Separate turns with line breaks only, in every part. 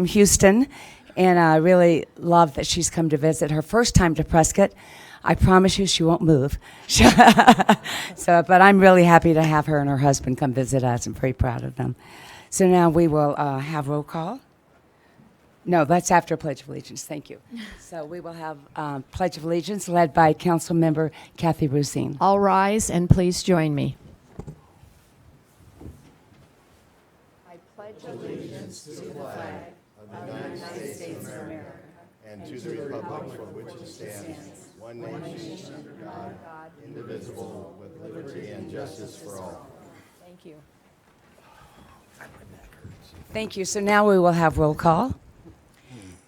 from Houston, and I really love that she's come to visit. Her first time to Prescott. I promise you she won't move. But I'm really happy to have her and her husband come visit us. I'm very proud of them. So now we will have roll call. No, that's after Pledge of Allegiance. Thank you. So we will have Pledge of Allegiance led by Council Member Kathy Rusine.
All rise and please join me. I pledge allegiance to the flag of the United States of America
and to the republic for which it stands, one nation under God, indivisible, with liberty and justice for all.
Thank you.
Thank you. So now we will have roll call.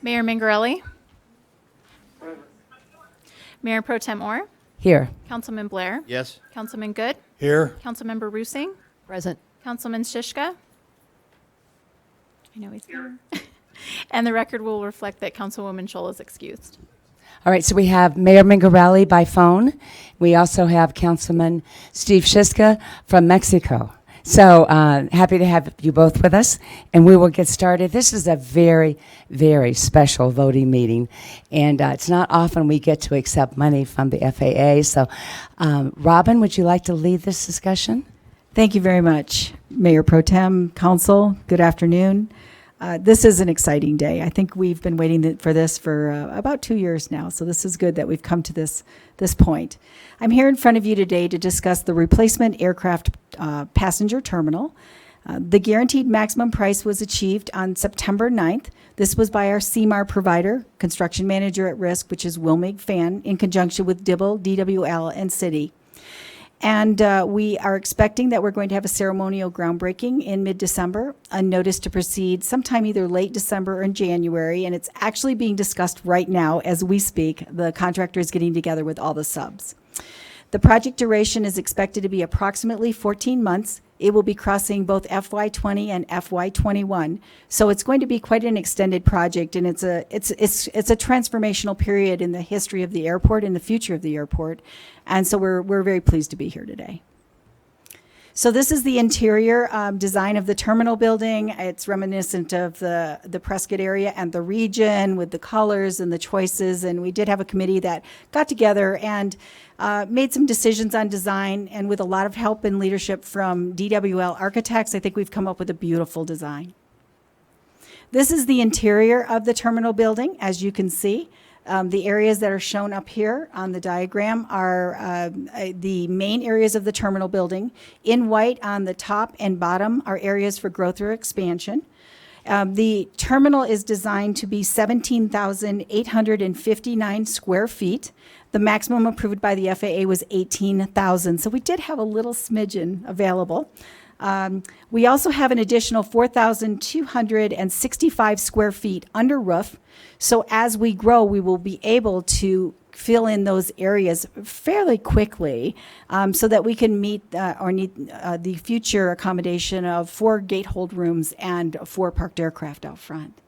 Mayor Mingarelli. Mayor Pro Tem Orr.
Here.
Councilman Blair.
Yes.
Councilman Good.
Here.
Councilmember Rusing.
Present.
Councilman Shishka. I know he's here. And the record will reflect that Councilwoman Scholl is excused.
All right, so we have Mayor Mingarelli by phone. We also have Councilman Steve Shiska from Mexico. So happy to have you both with us, and we will get started. This is a very, very special voting meeting, and it's not often we get to accept money from the FAA. So, Robin, would you like to lead this discussion?
Thank you very much, Mayor Pro Tem, Council. Good afternoon. This is an exciting day. I think we've been waiting for this for about 2 years now, so this is good that we've come to this point. I'm here in front of you today to discuss the replacement aircraft passenger terminal. The guaranteed maximum price was achieved on September 9th. This was by our CMAR provider, Construction Manager at Risk, which is Wilmig Fan, in conjunction with Dibble, DWL, and City. And we are expecting that we're going to have a ceremonial groundbreaking in mid-December, a notice to proceed sometime either late December or in January, and it's actually being discussed right now as we speak. The contractor is getting together with all the subs. The project duration is expected to be approximately 14 months. It will be crossing both FY20 and FY21, so it's going to be quite an extended project, and it's a transformational period in the history of the airport and the future of the airport, and so we're very pleased to be here today. So this is the interior design of the terminal building. It's reminiscent of the Prescott area and the region with the colors and the choices. And we did have a committee that got together and made some decisions on design. And with a lot of help and leadership from DWL Architects, I think we've come up with a beautiful design. This is the interior of the terminal building, as you can see. The areas that are shown up here on the diagram are the main areas of the terminal building. In white on the top and bottom are areas for growth or expansion. The terminal is designed to be 17,859 square feet. The maximum approved by the FAA was 18,000. So we did have a little smidgen available. We also have an additional 4,265 square feet under roof. So as we grow, we will be able to fill in those areas fairly quickly so that we can meet or need the future accommodation of 4 gate hold rooms and 4 parked aircraft out front.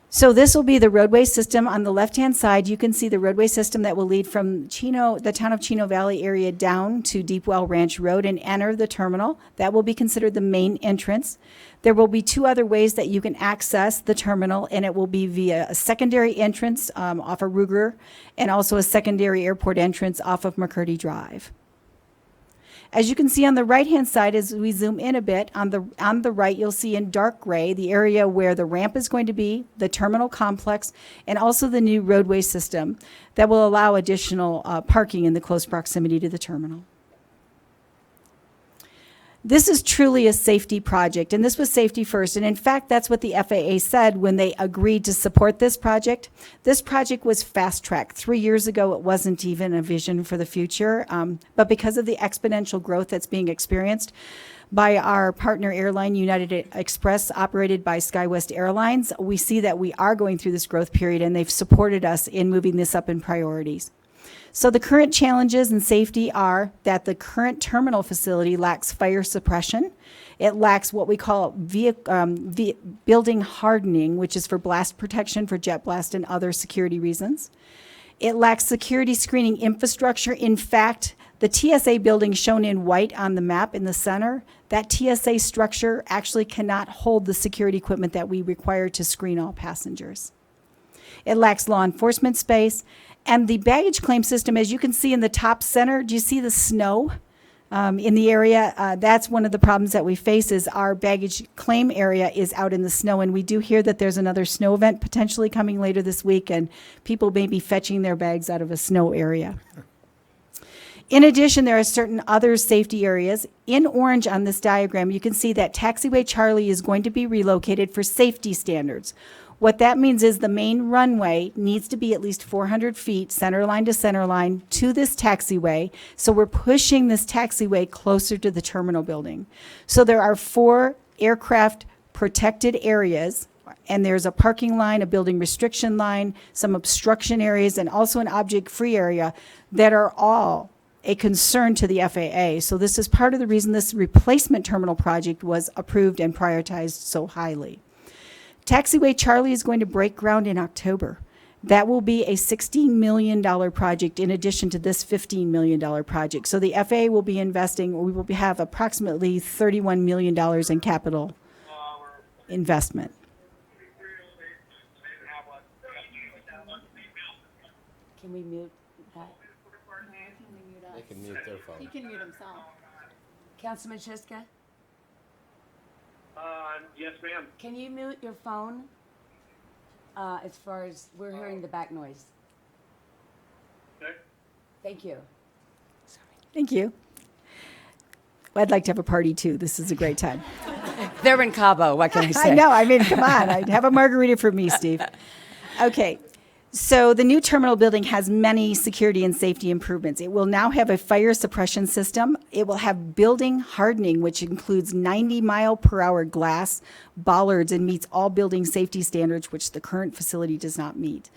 So this will be the roadway system. On the left-hand side, you can see the roadway system that will lead from the town of Chino Valley area down to Deepwell Ranch Road and enter the terminal. That will be considered the main entrance. There will be 2 other ways that you can access the terminal, and it will be via a secondary entrance off of Ruger and also a secondary airport entrance off of McCurdy Drive. As you can see on the right-hand side, as we zoom in a bit, on the right, you'll see in dark gray the area where the ramp is going to be, the terminal complex, and also the new roadway system that will allow additional parking in the close proximity to the terminal. This is truly a safety project, and this was safety first. And in fact, that's what the FAA said when they agreed to support this project. This project was fast-tracked. 3 years ago, it wasn't even a vision for the future. But because of the exponential growth that's being experienced by our partner airline, United Express, operated by SkyWest Airlines, we see that we are going through this growth period, and they've supported us in moving this up in priorities. So the current challenges in safety are that the current terminal facility lacks fire suppression. It lacks what we call building hardening, which is for blast protection for jet blast and other security reasons. It lacks security screening infrastructure. In fact, the TSA building shown in white on the map in the center, That TSA structure actually cannot hold the security equipment that we require to screen all passengers. It lacks law enforcement space. And the baggage claim system, as you can see in the top center, do you see the snow in the area? That's one of the problems that we face is our baggage claim area is out in the snow. And we do hear that there's another snow event potentially coming later this week, and people may be fetching their bags out of a snow area. In addition, there are certain other safety areas. In orange on this diagram, you can see that Taxiway Charlie is going to be relocated for safety standards. What that means is the main runway needs to be at least 400 feet, center line to center line, to this taxiway. So we're pushing this taxiway closer to the terminal building. So there are 4 aircraft protected areas, and there's a parking line, a building restriction line, some obstruction areas, and also an object-free area that are all a concern to the FAA. So this is part of the reason this replacement terminal project was approved and prioritized so highly. Taxiway Charlie is going to break ground in October. That will be a $16 million project in addition to this $15 million project. So the FAA will be investing, we will have approximately $31 million in capital investment.
Can we mute that?
They can mute their phone.
He can mute himself.
Councilman Shiska,
Yes, ma'am.
can you mute your phone? As far as we're hearing the back noise.
Okay.
Thank you.
Thank you. Well, I'd like to have a party too. This is a great time.
They're in Cabo. What can I say?
I know. I mean, come on. I'd have a margarita for me, Steve. Okay. So the new terminal building has many security and safety improvements. It will now have a fire suppression system. It will have building hardening, which includes 90-mile-per-hour glass bollards and meets all building safety standards, which the current facility does not meet.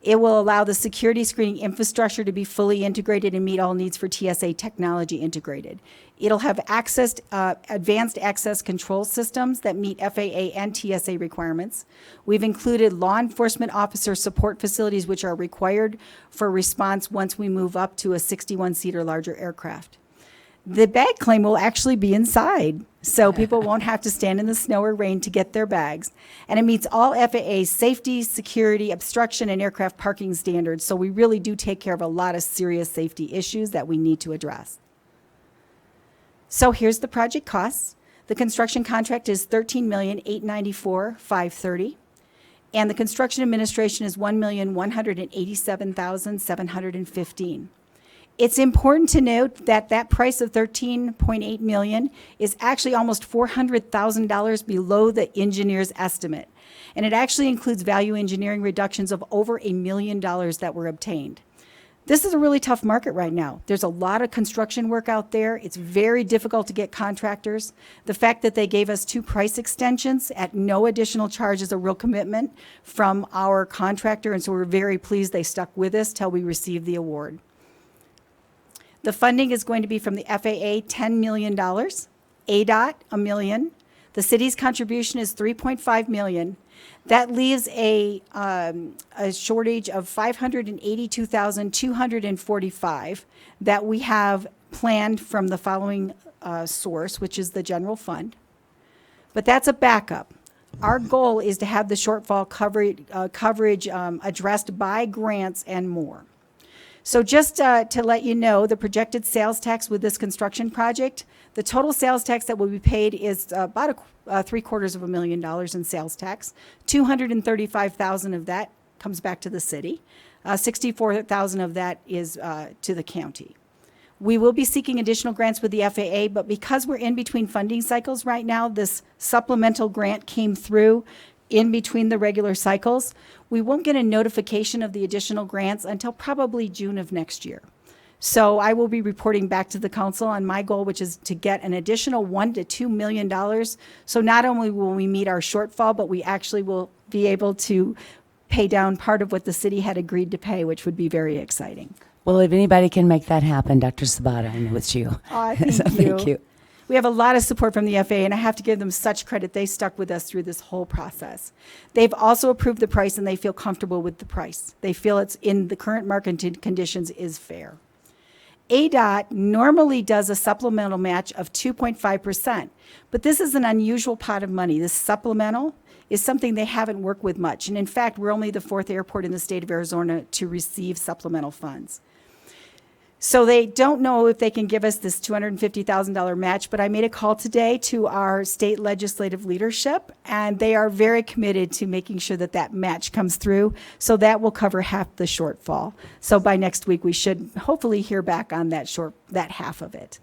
It will allow the security screening infrastructure to be fully integrated and meet all needs for TSA technology integrated. It'll have advanced access control systems that meet FAA and TSA requirements. We've included law enforcement officer support facilities, which are required for response once we move up to a 61-seater larger aircraft. The bag claim will actually be inside, so people won't have to stand in the snow or rain to get their bags. And it meets all FAA safety, security, obstruction, and aircraft parking standards, so we really do take care of a lot of serious safety issues that we need to address. So here's the project costs. The construction contract is $13,894,530, and the construction administration is $1,187,715. It's important to note that that price of $13.8 million is actually almost $400,000 below the engineer's estimate. And it actually includes value engineering reductions of over $1 million that were obtained. This is a really tough market right now. There's a lot of construction work out there. It's very difficult to get contractors. The fact that they gave us 2 price extensions at no additional charge is a real commitment from our contractor, and so we're very pleased they stuck with us till we received the award. The funding is going to be from the FAA, $10 million, ADOT, $1 million. The city's contribution is $3.5 million. That leaves a shortage of $582,245 that we have planned from the following source, which is the general fund. But that's a backup. Our goal is to have the shortfall coverage addressed by grants and more. So just to let you know, the projected sales tax with this construction project, the total sales tax that will be paid is about $750,000 in sales tax. $235,000 of that comes back to the city. $64,000 of that is to the county. We will be seeking additional grants with the FAA, but because we're in between funding cycles right now, this supplemental grant came through in between the regular cycles. We won't get a notification of the additional grants until probably June of next year. So I will be reporting back to the council on my goal, which is to get an additional $1 to $2 million. So not only will we meet our shortfall, but we actually will be able to pay down part of what the city had agreed to pay, which would be very exciting.
Well, if anybody can make that happen, Dr. Sabata, I know it's you.
Thank
So
you.
thank you.
We have a lot of support from the FAA, and I have to give them such credit. They stuck with us through this whole process. They've also approved the price, and they feel comfortable with the price. They feel it's in the current market conditions is fair. ADOT normally does a supplemental match of 2.5%, but this is an unusual pot of money. This supplemental is something they haven't worked with much. And in fact, we're only the 4th airport in the state of Arizona to receive supplemental funds. So they don't know if they can give us this $250,000 match, but I made a call today to our state legislative leadership, and they are very committed to making sure that that match comes through. So that will cover half the shortfall. So by next week, we should hopefully hear back on that half of it.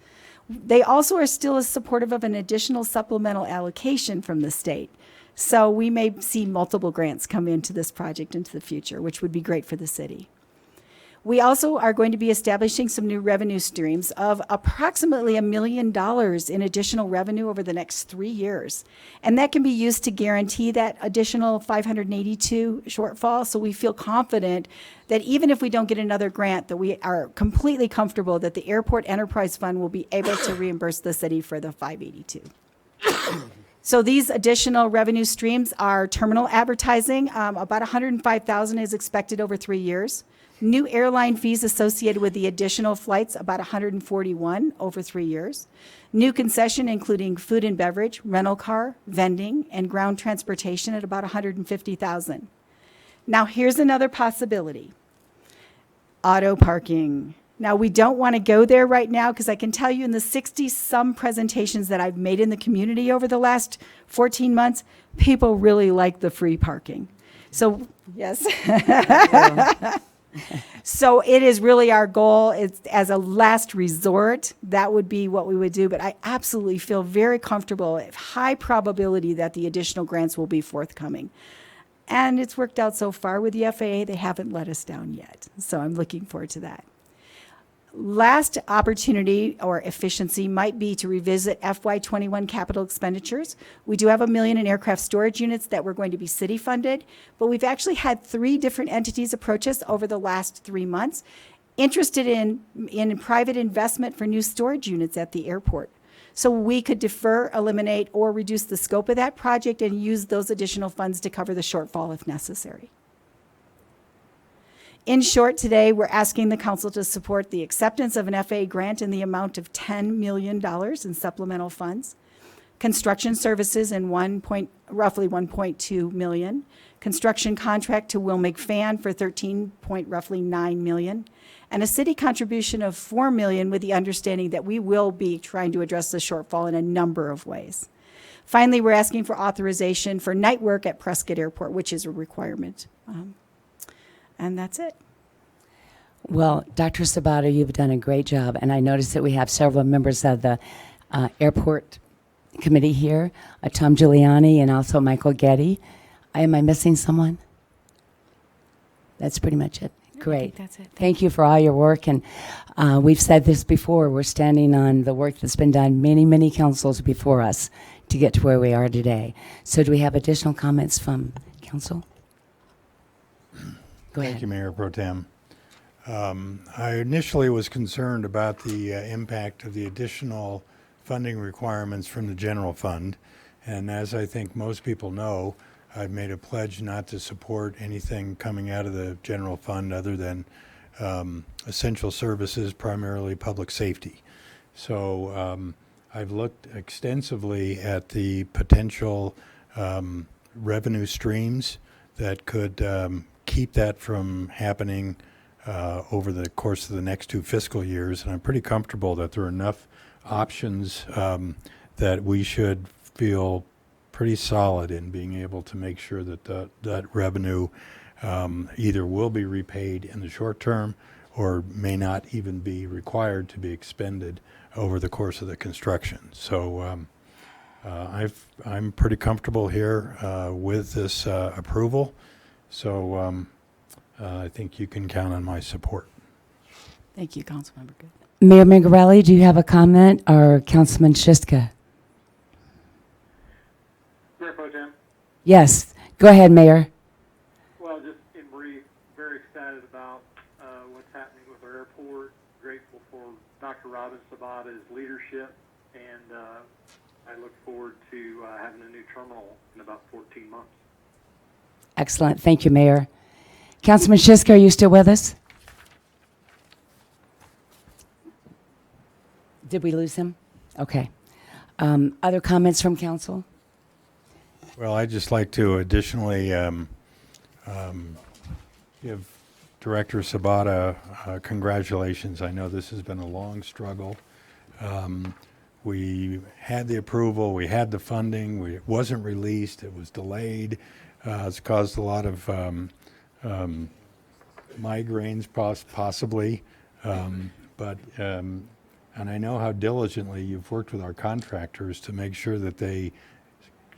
They also are still as supportive of an additional supplemental allocation from the state. So we may see multiple grants come into this project into the future, which would be great for the city. We also are going to be establishing some new revenue streams of approximately $1 million in additional revenue over the next 3 years. And that can be used to guarantee that additional 582 shortfall. So we feel confident that even if we don't get another grant, that we are completely comfortable that the Airport Enterprise Fund will be able to reimburse the city for the 582. So these additional revenue streams are terminal advertising. About $105,000 is expected over 3 years. New airline fees associated with the additional flights, about $141 over 3 years. New concession, including food and beverage, rental car, vending, and ground transportation at about $150,000. Now, here's another possibility. Auto parking. Now, we don't want to go there right now because I can tell you in the 60-some presentations that I've made in the community over the last 14 months, people really like the free parking. So, yes. So it is really our goal. It's as a last resort, that would be what we would do. But I absolutely feel very comfortable, high probability that the additional grants will be forthcoming. And it's worked out so far with the FAA. They haven't let us down yet. So I'm looking forward to that. Last opportunity or efficiency might be to revisit FY21 capital expenditures. We do have $1 million in aircraft storage units that were going to be city funded, but we've actually had 3 different entities approach us over the last 3 months interested in private investment for new storage units at the airport. So we could defer, eliminate, or reduce the scope of that project and use those additional funds to cover the shortfall if necessary. In short, today, we're asking the council to support the acceptance of an FAA grant in the amount of $10 million in supplemental funds, construction services in roughly $1.2 million, construction contract to Will McFan for roughly $9 million, and a city contribution of $4 million with the understanding that we will be trying to address the shortfall in a number of ways. Finally, we're asking for authorization for night work at Prescott Airport, which is a requirement. And that's it.
Well, Dr. Sabato, you've done a great job, and I noticed that we have several members of the airport committee here, Tom Giuliani and also Michael Getty. Am I missing someone? That's pretty much it. Great.
That's it.
Thank you for all your work, and we've said this before, we're standing on the work that's been done many, many councils before us to get to where we are today. So do we have additional comments from council? Go ahead.
Thank you, Mayor Pro Tem. I initially was concerned about the impact of the additional funding requirements from the general fund. And as I think most people know, I've made a pledge not to support anything coming out of the general fund other than essential services, primarily public safety. So I've looked extensively at the potential revenue streams that could keep that from happening over the course of the next 2 fiscal years. And I'm pretty comfortable that there are enough options that we should feel pretty solid in being able to make sure that that revenue either will be repaid in the short term or may not even be required to be expended over the course of the construction. So I'm pretty comfortable here with this approval. So I think you can count on my support.
Thank you, Councilmember Good.
Mayor Mingarelli, do you have a comment, or Councilman Shiska?
Mayor Pro Tem.
Yes. Go ahead, Mayor.
Well, just in brief, very excited about what's happening with our airport. Grateful for Dr. Robin Sabata's leadership, and I look forward to having a new terminal in about 14 months.
Excellent. Thank you, Mayor. Councilman Shiska, are you still with us? Did we lose him? Okay. Other comments from council?
Well, I'd just like to additionally give Director Sabata congratulations. I know this has been a long struggle. We had the approval, we had the funding, it wasn't released, it was delayed. It's caused a lot of migraines possibly. And I know how diligently you've worked with our contractors to make sure that they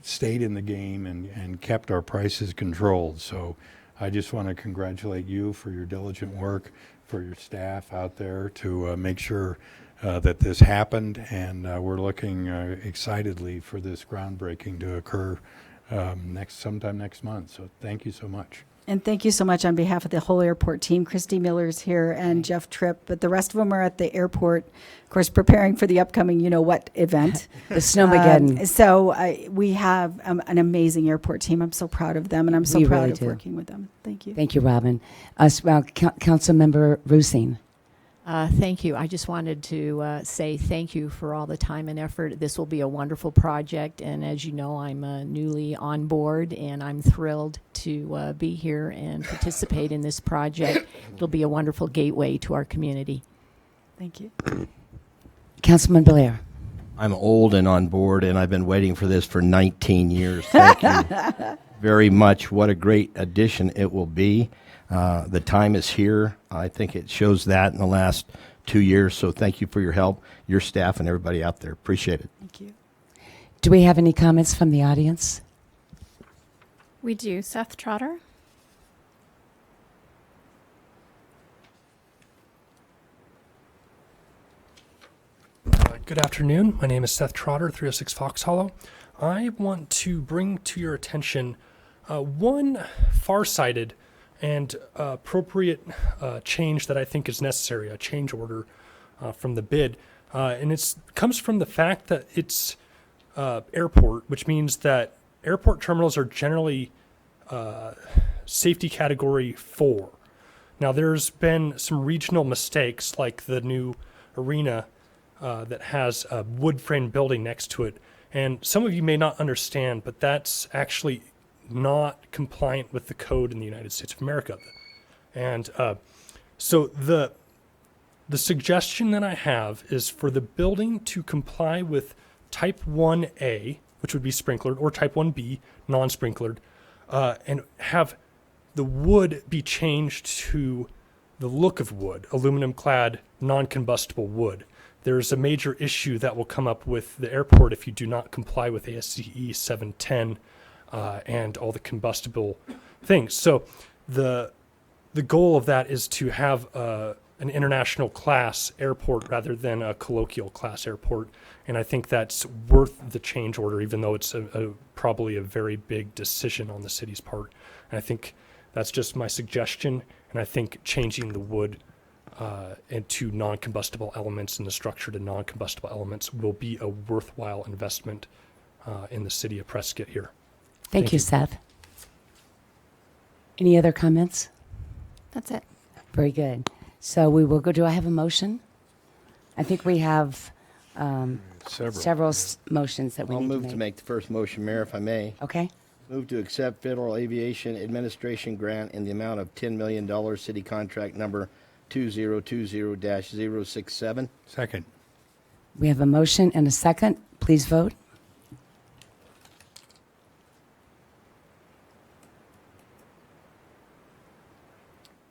stayed in the game and kept our prices controlled. So I just want to congratulate you for your diligent work, for your staff out there to make sure that this happened, and we're looking excitedly for this groundbreaking to occur sometime next month. So thank you so much.
And thank you so much on behalf of the whole airport team. Christy Miller's here and Jeff Tripp, but the rest of them are at the airport, of course, preparing for the upcoming you-know-what event.
The Snowmageddon.
So we have an amazing airport team. I'm so proud of them, and I'm so
We
proud
really
of
do.
working with them. Thank you.
Thank you, Robin. Councilmember Rusing.
Thank you. I just wanted to say thank you for all the time and effort. This will be a wonderful project, and as you know, I'm newly on board, and I'm thrilled to be here and participate in this project. It'll be a wonderful gateway to our community.
Thank you.
Councilman Blair.
I'm old and on board, and I've been waiting for this for 19 years. Thank you very much. What a great addition it will be. The time is here. I think it shows that in the last 2 years. So thank you for your help, your staff, and everybody out there. Appreciate it.
Thank you.
Do we have any comments from the audience?
We do. Seth Trotter.
Good afternoon. My name is Seth Trotter, 306 Fox Hollow. I want to bring to your attention one farsighted and appropriate change that I think is necessary, a change order from the bid. And it comes from the fact that it's airport, which means that airport terminals are generally safety category 4. Now, there's been some regional mistakes, like the new arena that has a wood frame building next to it. And some of you may not understand, but that's actually not compliant with the code in the United States of America. And so the suggestion that I have is for the building to comply with type 1A, which would be sprinklered, or type 1B, non-sprinklered, and have the wood be changed to the look of wood, aluminum clad, non-combustible wood. There's a major issue that will come up with the airport if you do not comply with ASCE 710 and all the combustible things. So the goal of that is to have an international class airport rather than a colloquial class airport. And I think that's worth the change order, even though it's probably a very big decision on the city's part. And I think that's just my suggestion. And I think changing the wood into non-combustible elements and the structure to non-combustible elements will be a worthwhile investment in the city of Prescott here.
Thank you, Seth. Any other comments?
That's it.
Very good. So we will go. Do I have a motion? I think we have several motions that we
I'll
need
move
to
to
make.
make the first motion, Mayor, if I may.
Okay.
Move to accept Federal Aviation Administration grant in the amount of $10 million, city contract number 2020-067.
Second.
We have a motion and a second. Please vote.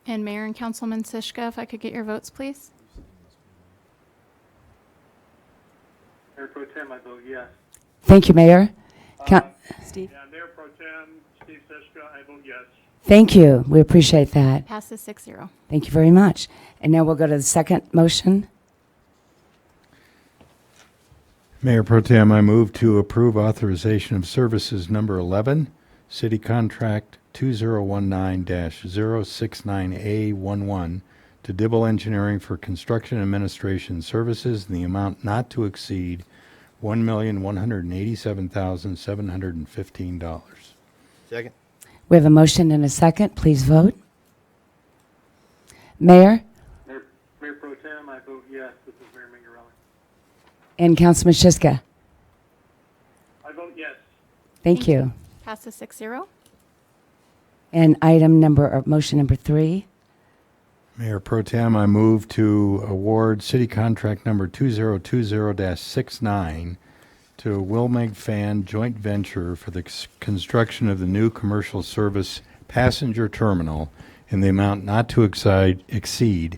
And Mayor and Councilman Sishka, if I could get your votes, please.
Mayor Pro Tem, I vote yes.
Thank you, Mayor.
Steve?
Yeah, Mayor Pro Tem, Steve Siska, I vote yes.
Thank you. We appreciate that.
Passes 6-0.
Thank you very much. And now we'll go to the second motion.
Mayor Pro Tem, I move to approve authorization of services number 11, city contract 2019-069A11 to Dibble Engineering for construction administration services in the amount not to exceed $1,187,715.
Second.
We have a motion and a second. Please vote. Mayor?
Mayor Pro Tem, I vote yes. This is Mayor Mingarelli.
And Councilman Shiska.
I vote yes.
Thank you.
Passes 6-0.
Motion number 3. Mayor Pro Tem, I move to award city contract number 2020-69 to Wilmeg Fan Joint Venture for the construction of the new commercial service passenger terminal in the amount not to exceed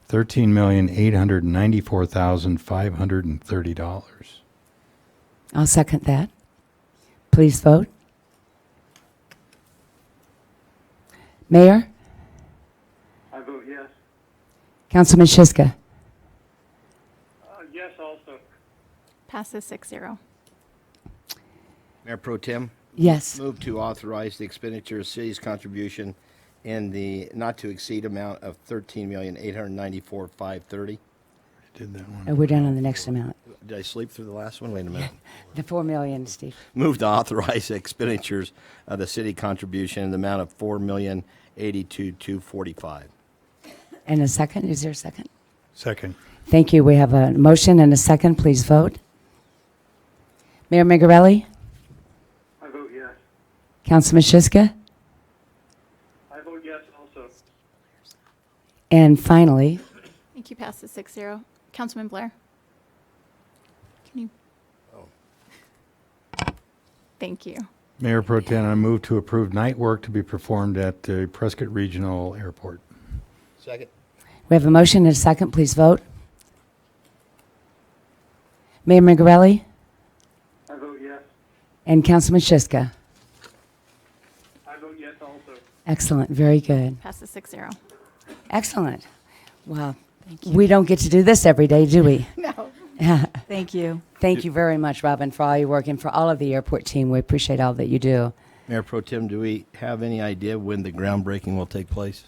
$13,894,530.
I'll second that. Please vote. Mayor?
I vote yes.
Councilman Shiska.
Yes also.
Passes 6-0.
Mayor Pro Tem,
Yes.
move to authorize the expenditure of city's contribution in the not-to-exceed amount of $13,894,530.
Did that one.
We're done on the next amount.
Did I sleep through the last one? Wait a minute.
The 4 million, Steve.
Move to authorize expenditures of the city contribution in the amount of $4,082,245.
And a second? Is there a second?
Second.
Thank you. We have a motion and a second. Please vote. Mayor Migarelli?
I vote yes.
Councilman Shiska?
I vote yes also.
And finally,
Thank you. Passes 6-0. Councilman Blair? Can you? Thank you.
Mayor Pro Tem, I move to approve night work to be performed at the Prescott Regional Airport.
Second.
we have a motion and a second. Please vote. Mayor Migarelli?
I vote yes.
And Councilman Shiska?
I vote yes also.
Excellent. Very good.
Passes 6-0.
Excellent. Well,
Thank you.
we don't get to do this every day, do we?
No. Thank you.
Thank you very much, Robin, for all your work and for all of the airport team. We appreciate all that you do.
Mayor Pro Tem, do we have any idea when the groundbreaking will take place?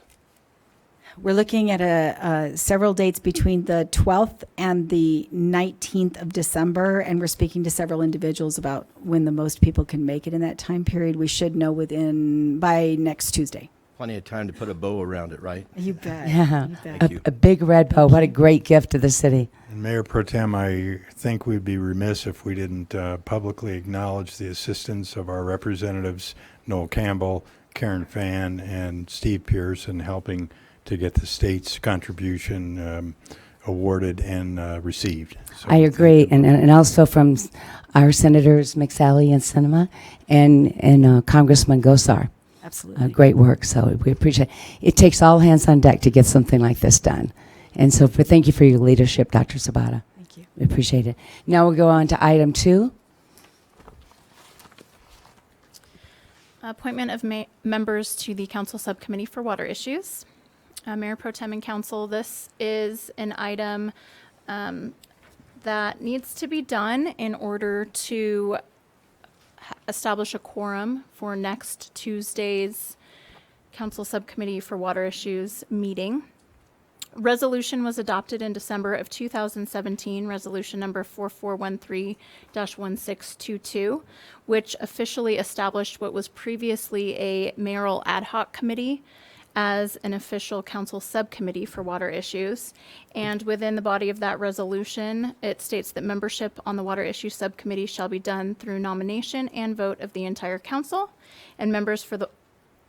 We're looking at several dates between the 12th and the 19th of December, and we're speaking to several individuals about when the most people can make it in that time period. We should know by next Tuesday.
Plenty of time to put a bow around it, right?
You bet.
Yeah.
You bet.
Thank you.
A big red bow. What a great gift to the city.
And Mayor Pro Tem, I think we'd be remiss if we didn't publicly acknowledge the assistance of our representatives, Noel Campbell, Karen Fan, and Steve Pierce in helping to get the state's contribution awarded and received. So
I agree. And also from our senators, McSally and Sinema, and Congressman Gosar.
Absolutely.
Great work. So we appreciate it. It takes all hands on deck to get something like this done. And so thank you for your leadership, Dr. Sabata.
Thank you.
We appreciate it. Now we'll go on to item 2.
Appointment of members to the Council Subcommittee for Water Issues. Mayor Pro Tem and Council, this is an item that needs to be done in order to establish a quorum for next Tuesday's Council Subcommittee for Water Issues meeting. Resolution was adopted in December of 2017, resolution number 4413-1622, which officially established what was previously a mayoral ad hoc committee as an official council subcommittee for water issues. And within the body of that resolution, it states that membership on the water issue subcommittee shall be done through nomination and vote of the entire council, and members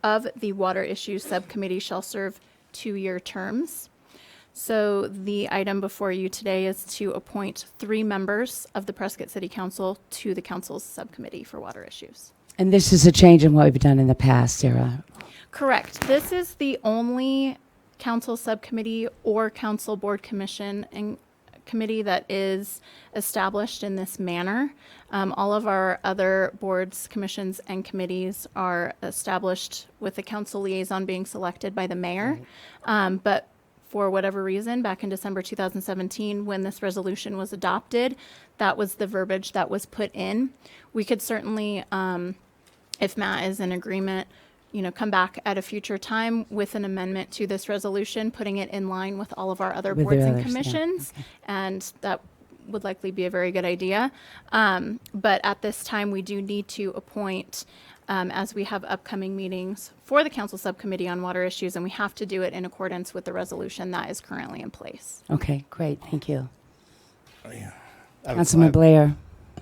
of the water issue subcommittee shall serve 2-year terms. So the item before you today is to appoint 3 members of the Prescott City Council to the council's subcommittee for water issues.
And this is a change in what we've done in the past, Sarah.
Correct. This is the only council subcommittee or council board commission and committee that is established in this manner. All of our other boards, commissions, and committees are established with the council liaison being selected by the mayor. But for whatever reason, back in December 2017, when this resolution was adopted, that was the verbiage that was put in. We could certainly, if Matt is in agreement, come back at a future time with an amendment to this resolution, putting it in line with all of our other
With the
boards and
others, yeah.
commissions. And that would likely be a very good idea. But at this time, we do need to appoint, as we have upcoming meetings for the council subcommittee on water issues, and we have to do it in accordance with the resolution that is currently in place.
Okay, great. Thank you. Councilman Blair.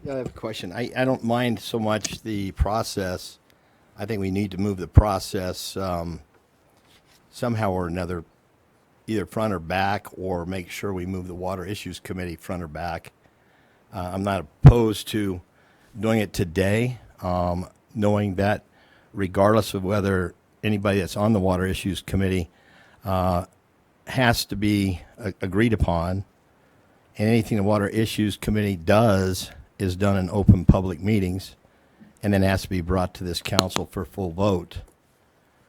Yeah, I have a question. I don't mind so much the process. I think we need to move the process somehow or another, either front or back, or make sure we move the Water Issues Committee front or back. I'm not opposed to doing it today, knowing that regardless of whether anybody that's on the Water Issues Committee has to be agreed upon, and anything the Water Issues Committee does is done in open public meetings and then has to be brought to this council for full vote.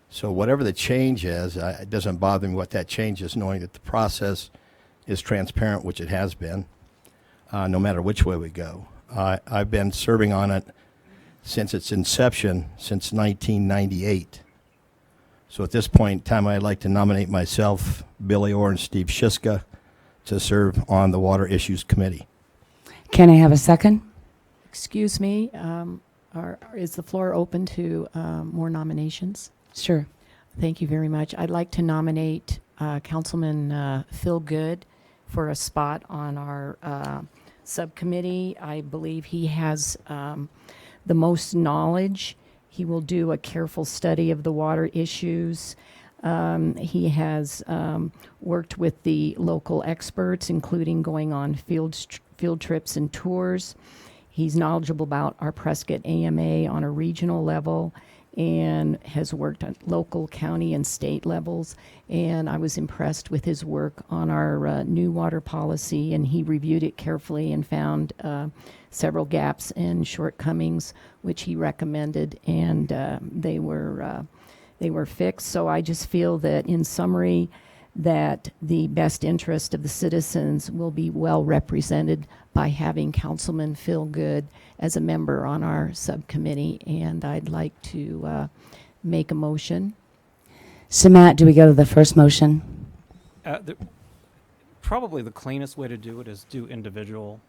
So whatever the change is, it doesn't bother me what that change is, knowing that the process is transparent, which it has been, no matter which way we go. I've been serving on it since its inception, since 1998. So at this point in time, I'd like to nominate myself, Billy Orr, and Steve Shiska to serve on the Water Issues Committee.
Can I have a second?
Excuse me, is the floor open to more nominations?
Sure.
Thank you very much. I'd like to nominate Councilman Phil Good for a spot on our subcommittee. I believe he has the most knowledge. He will do a careful study of the water issues. He has worked with the local experts, including going on field trips and tours. He's knowledgeable about our Prescott AMA on a regional level and has worked on local, county, and state levels. And I was impressed with his work on our new water policy, and he reviewed it carefully and found several gaps and shortcomings, which he recommended, and they were fixed. So I just feel that, in summary, that the best interest of the citizens will be well represented by having Councilman Phil Good as a member on our subcommittee, and I'd like to make a motion.
So Matt, do we go to the first motion?
Probably the cleanest way to do it is do individual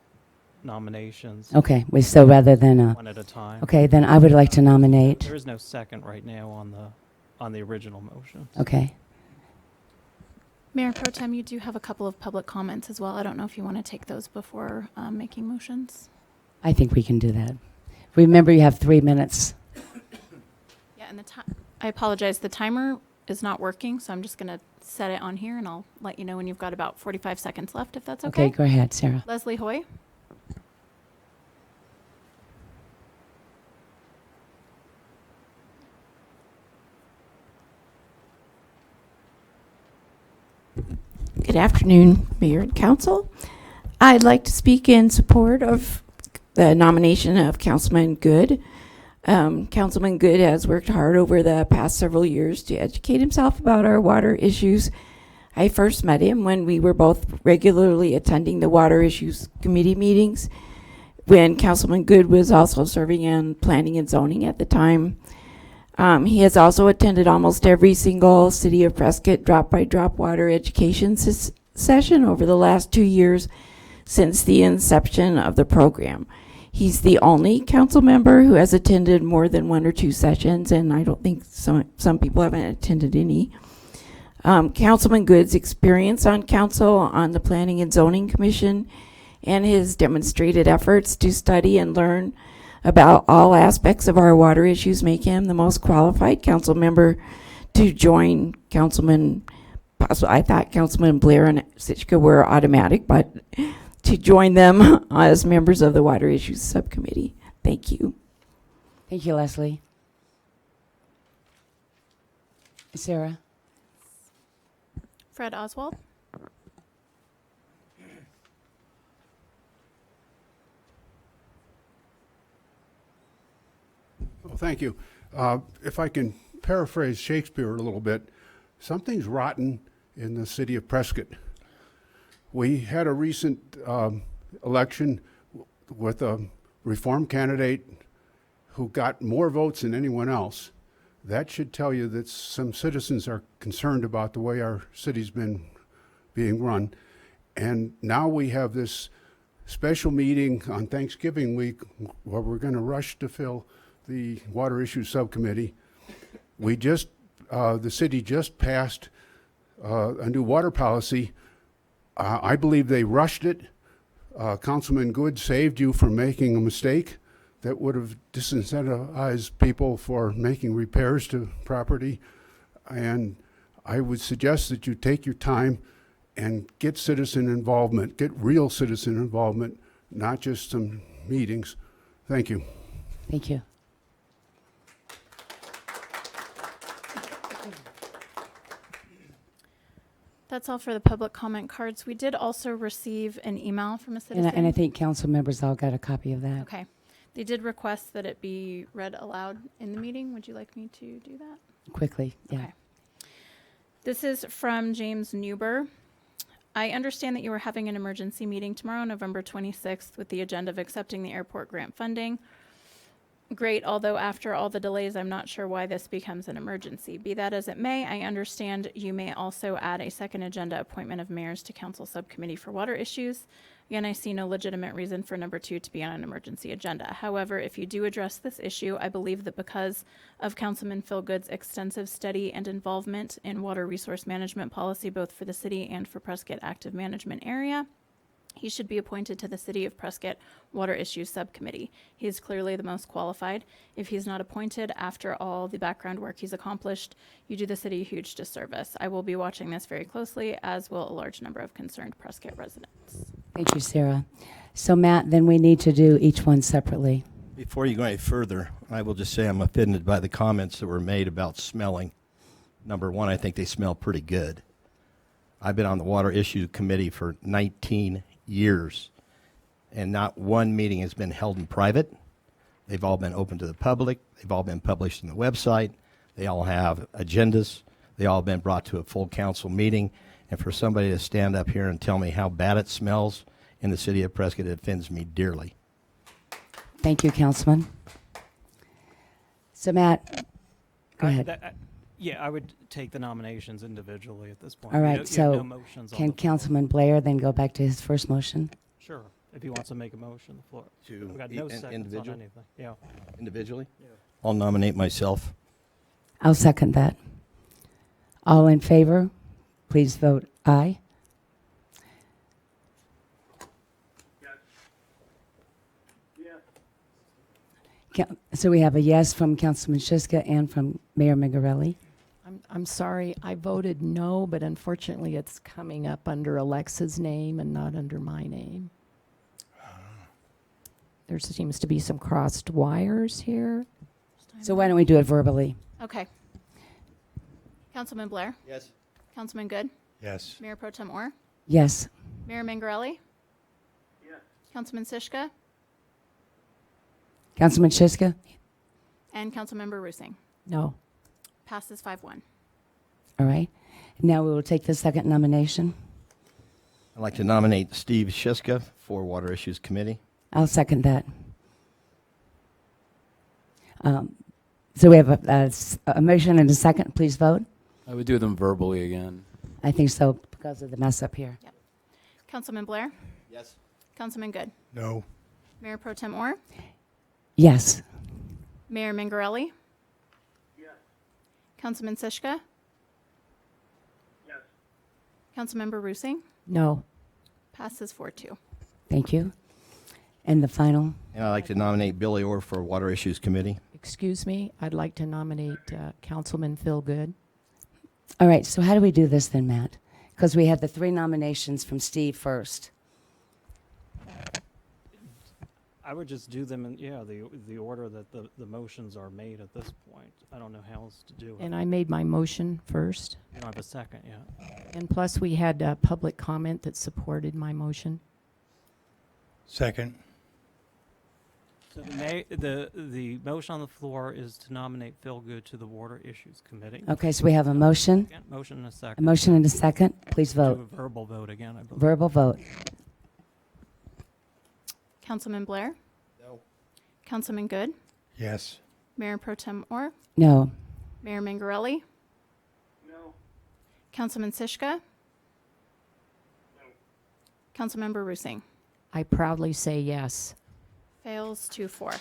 nominations,
Okay, so rather than
one at a time.
okay, then I would like to nominate.
There is no second right now on the original motion.
Okay.
Mayor Pro Tem, you do have a couple of public comments as well. I don't know if you want to take those before making motions.
I think we can do that. Remember, you have 3 minutes.
Yeah, and I apologize. The timer is not working, so I'm just going to set it on here, and I'll let you know when you've got about 45 seconds left, if that's okay.
Okay, go ahead, Sarah.
Leslie Hoy.
Good afternoon, Mayor and Council. I'd like to speak in support of the nomination of Councilman Good. Councilman Good has worked hard over the past several years to educate himself about our water issues. I first met him when we were both regularly attending the Water Issues Committee meetings, when Councilman Good was also serving in Planning and Zoning at the time. He has also attended almost every single City of Prescott drop-by-drop water education session over the last 2 years since the inception of the program. He's the only council member who has attended more than 1 or 2 sessions, and I don't think some people haven't attended any. Councilman Good's experience on council, on the Planning and Zoning Commission, and his demonstrated efforts to study and learn about all aspects of our water issues make him the most qualified council member to join I thought Councilman Blair and Sichka were automatic, but to join them as members of the Water Issues Subcommittee. Thank you.
Thank you, Leslie. Sarah?
Fred Oswald.
Well, thank you. If I can paraphrase Shakespeare a little bit, something's rotten in the city of Prescott. We had a recent election with a reform candidate who got more votes than anyone else. That should tell you that some citizens are concerned about the way our city's been being run. And now we have this special meeting on Thanksgiving week where we're going to rush to fill the Water Issues Subcommittee. The city just passed a new water policy. I believe they rushed it. Councilman Good saved you from making a mistake that would have disincentivized people for making repairs to property. And I would suggest that you take your time and get citizen involvement, get real citizen involvement, not just some meetings. Thank you.
Thank you.
That's all for the public comment cards. We did also receive an email from a citizen.
And I think council members all got a copy of that.
Okay. They did request that it be read aloud in the meeting. Would you like me to do that?
Quickly, yeah.
Okay. This is from James Newber. I understand that you are having an emergency meeting tomorrow, November 26th, with the agenda of accepting the airport grant funding. Great, although after all the delays, I'm not sure why this becomes an emergency. Be that as it may, I understand you may also add a second agenda appointment of mayors to council subcommittee for water issues. Again, I see no legitimate reason for number 2 to be on an emergency agenda. However, if you do address this issue, I believe that because of Councilman Philgood's extensive study and involvement in water resource management policy, both for the city and for Prescott Active Management Area, he should be appointed to the City of Prescott Water Issues Subcommittee. He is clearly the most qualified. If he's not appointed after all the background work he's accomplished, you do the city a huge disservice. I will be watching this very closely, as will a large number of concerned Prescott residents.
Thank you, Sarah. So Matt, then we need to do each one separately.
Before you go any further, I will just say I'm offended by the comments that were made about smelling. Number one, I think they smell pretty good. I've been on the Water Issue Committee for 19 years, and not one meeting has been held in private. They've all been open to the public. They've all been published on the website. They all have agendas. They all been brought to a full council meeting. And for somebody to stand up here and tell me how bad it smells in the city of Prescott, it offends me dearly.
Thank you, Councilman. So Matt, go ahead.
Yeah, I would take the nominations individually at this point.
All
You
right,
don't- you have
so
no motions on
can
the floor.
Councilman Blair then go back to his first motion?
Sure, if he wants to make a motion, the floor.
To
We've got no seconds on
individual?
anything. Yeah.
Individually?
Yeah.
I'll nominate myself.
I'll second that. All in favor, please vote aye. So we have a yes from Councilman Shiska and from Mayor Mingarelli.
I'm sorry, I voted no, but unfortunately it's coming up under Alexa's name and not under my name. There seems to be some crossed wires here.
So why don't we do it verbally?
Okay. Councilman Blair?
Yes.
Councilman Good?
Yes.
Mayor Pro Tem Orr?
Yes.
Mayor Mingarelli?
Yes.
Councilman Sischka?
Councilman Shiska?
And Councilmember Roosing.
No.
Passes 5-1.
All right. Now we will take the second nomination.
I'd like to nominate Steve Shiska for Water Issues Committee.
I'll second that. So we have a motion and a second. Please vote.
I would do them verbally again.
I think so because of the mess up here.
Councilman Blair?
Yes.
Councilman Good?
No.
Mayor Pro Tem Orr?
Yes.
Mayor Mingarelli?
Yes.
Councilman Sischka?
Yes.
Councilmember Roosing?
No.
Passes 4-2.
Thank you. And the final.
And I'd like to nominate Billy Orr for Water Issues Committee.
Excuse me, I'd like to nominate Councilman Philgood.
All right. So how do we do this then, Matt? Because we had the 3 nominations from Steve first.
I would just do them in, the order that the motions are made at this point. I don't know how else to do it.
And I made my motion first.
You don't have a second yet.
And plus, we had public comment that supported my motion.
Second.
So the motion on the floor is to nominate Phil Good to the Water Issues Committee.
Okay. So we have a motion,
Second, motion and a
a
second.
motion and a second. Please
Do
vote.
a verbal vote again, I believe.
Verbal vote.
Councilman Blair?
No.
Councilman Good?
Yes.
Mayor Pro Tem Orr?
No.
Mayor Mingarelli?
No.
Councilman Sischka? Councilmember Roosing?
I proudly say yes.
Fails 2-4.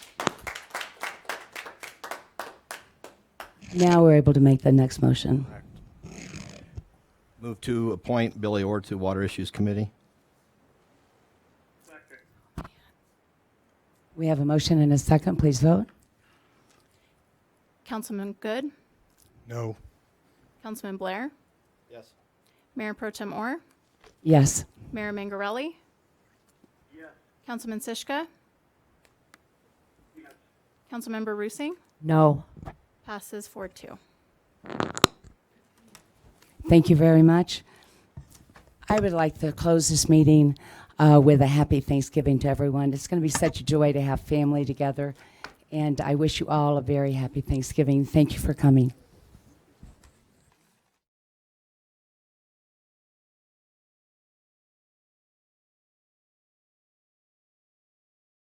Now we're able to make the next motion.
Move to appoint Billy Orr to Water Issues Committee.
Second.
We have a motion and a second. Please vote.
Councilman Good,
No.
Councilman Blair,
Yes.
Mayor Pro Tem Orr,
Yes.
Mayor Mangarelli,
Yes.
Councilman Sischka,
Yes.
Councilmember Roosing,
No.
passes 4-2.
Thank you very much. I would like to close this meeting with a happy Thanksgiving to everyone. It's going to be such a joy to have family together, and I wish you all a very happy Thanksgiving. Thank you for coming.